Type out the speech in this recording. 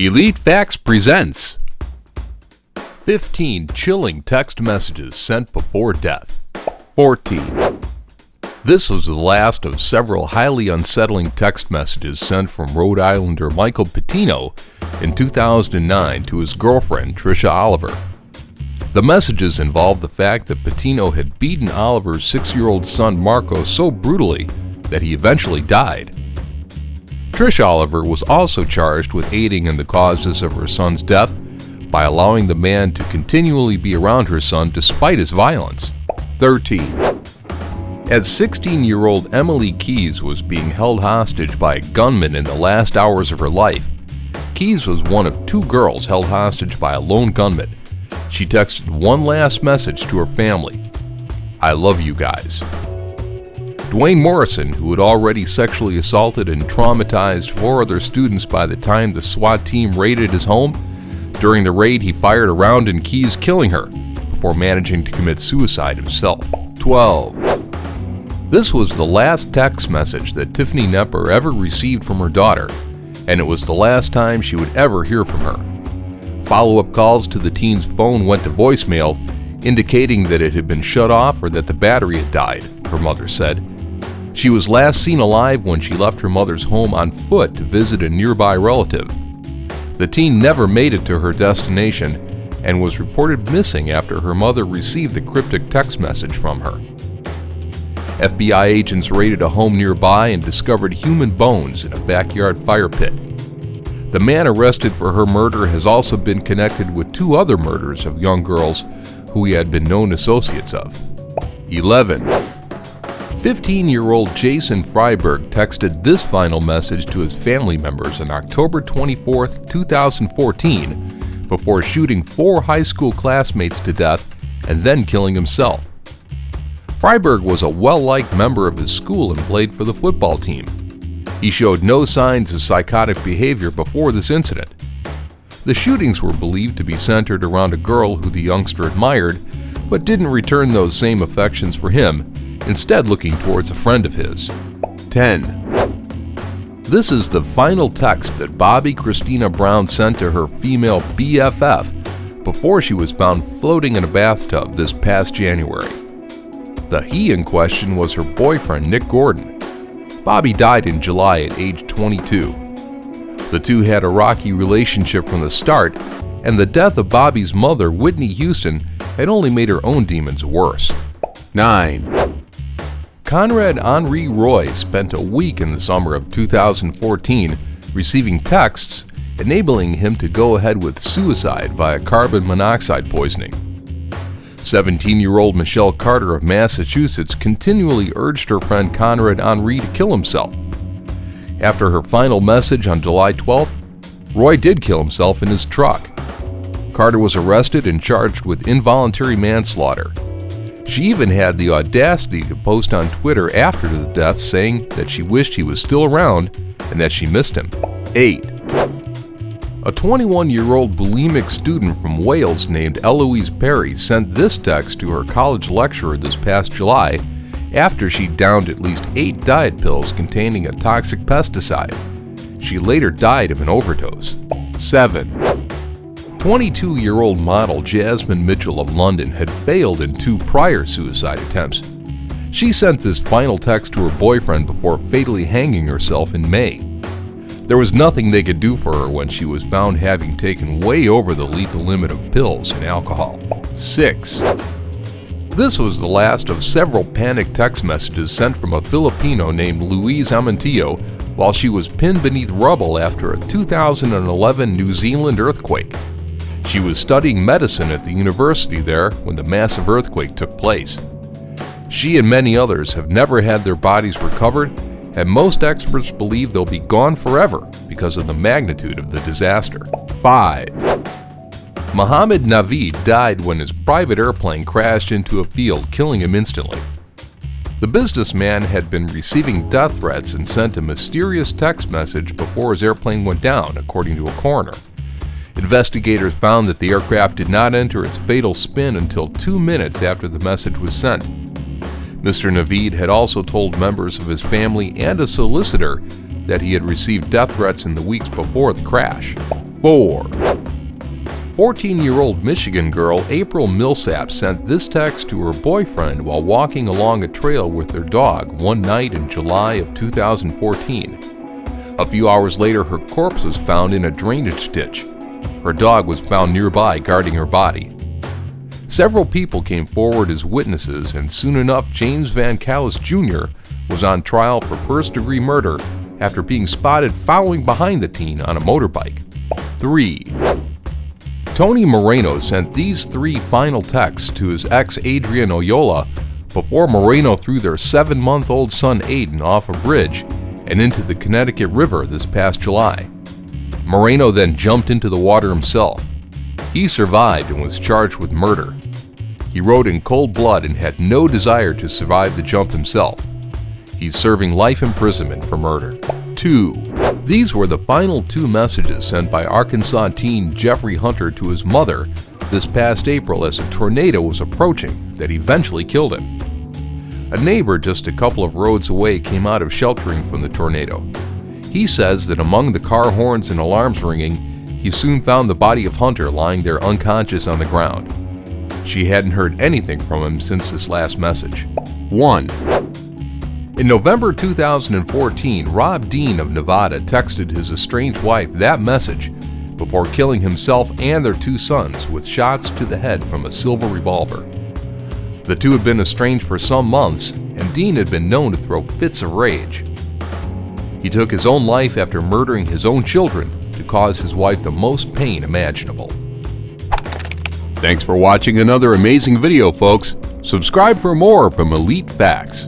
Elite Facts presents 15 chilling text messages sent before death. 14. This was the last of several highly unsettling text messages sent from Rhode Islander Michael Patino in 2009 to his girlfriend Tricia Oliver. The messages involved the fact that Patino had beaten Oliver's 6-year-old son Marco so brutally that he eventually died. Tricia Oliver was also charged with aiding in the causes of her son's death by allowing the man to continually be around her son despite his violence. 13. As 16-year-old Emily Keyes was being held hostage by a gunman in the last hours of her life, Keyes was one of 2 girls held hostage by a lone gunman. She texted one last message to her family: "I love you guys." Dwayne Morrison, who had already sexually assaulted and traumatized 4 other students by the time the SWAT team raided his home, during the raid he fired a round in Keyes, killing her, before managing to commit suicide himself. 12. This was the last text message that Tiffany Knepper ever received from her daughter, and it was the last time she would ever hear from her. Follow-up calls to the teen's phone went to voicemail, indicating that it had been shut off or that the battery had died, her mother said. She was last seen alive when she left her mother's home on foot to visit a nearby relative. The teen never made it to her destination and was reported missing after her mother received the cryptic text message from her. FBI agents raided a home nearby and discovered human bones in a backyard fire pit. The man arrested for her murder has also been connected with 2 other murders of young girls who he had been known associates of. 11. 15-year-old Jason Fryberg texted this final message to his family members on October 24, 2014, before shooting 4 high school classmates to death and then killing himself. Fryberg was a well-liked member of his school and played for the football team. He showed no signs of psychotic behavior before this incident. The shootings were believed to be centered around a girl who the youngster admired, but didn't return those same affections for him, instead looking towards a friend of his. 10. This is the final text that Bobbi Kristina Brown sent to her female BFF before she was found floating in a bathtub this past January. The he in question was her boyfriend, Nick Gordon. Bobbi died in July at age 22. The two had a rocky relationship from the start, and the death of Bobbi's mother, Whitney Houston, had only made her own demons worse. 9. Conrad Henri Roy spent a week in the summer of 2014 receiving texts enabling him to go ahead with suicide via carbon monoxide poisoning. 17-year-old Michelle Carter of Massachusetts continually urged her friend Conrad Henri to kill himself. After her final message on July 12th, Roy did kill himself in his truck. Carter was arrested and charged with involuntary manslaughter. She even had the audacity to post on Twitter after the death saying that she wished he was still around and that she missed him. 8. A 21-year-old bulimic student from Wales named Eloise Perry sent this text to her college lecturer this past July after she downed at least 8 diet pills containing a toxic pesticide. She later died of an overdose. 7. 22-year-old model Jasmine Mitchell of London had failed in 2 prior suicide attempts. She sent this final text to her boyfriend before fatally hanging herself in May. There was nothing they could do for her when she was found having taken way over the lethal limit of pills and alcohol. 6. This was the last of several panic text messages sent from a Filipino named Louise Amantillo while she was pinned beneath rubble after a 2011 New Zealand earthquake. She was studying medicine at the university there when the massive earthquake took place. She and many others have never had their bodies recovered, and most experts believe they'll be gone forever because of the magnitude of the disaster. 5. Mohammed Naveed died when his private airplane crashed into a field, killing him instantly. The businessman had been receiving death threats and sent a mysterious text message before his airplane went down, according to a coroner. Investigators found that the aircraft did not enter its fatal spin until 2 minutes after the message was sent. Mr. Naveed had also told members of his family and a solicitor that he had received death threats in the weeks before the crash. 4. 14-year-old Michigan girl April Millsap sent this text to her boyfriend while walking along a trail with their dog one night in July of 2014. A few hours later, her corpse was found in a drainage ditch. Her dog was found nearby guarding her body. Several people came forward as witnesses, and soon enough James Van Callis Jr. was on trial for first-degree murder after being spotted following behind the teen on a motorbike. 3. Tony Moreno sent these 3 final texts to his ex Adrian Oyola before Moreno threw their 7-month-old son Aiden off a bridge and into the Connecticut River this past July. Moreno then jumped into the water himself. He survived and was charged with murder. He wrote in cold blood and had no desire to survive the jump himself. He's serving life imprisonment for murder. 2. These were the final 2 messages sent by Arkansas teen Jeffrey Hunter to his mother this past April as a tornado was approaching that eventually killed him. A neighbor just a couple of roads away came out of sheltering from the tornado. He says that among the car horns and alarms ringing, he soon found the body of Hunter lying there unconscious on the ground. She hadn't heard anything from him since this last message. 1. In November 2014, Rob Deane of Nevada texted his estranged wife that message before killing himself and their 2 sons with shots to the head from a silver revolver. The 2 had been estranged for some months, and Deane had been known to throw fits of rage. He took his own life after murdering his own children to cause his wife the most pain imaginable. Thanks for watching another amazing video, folks. Subscribe for more from Elite Facts.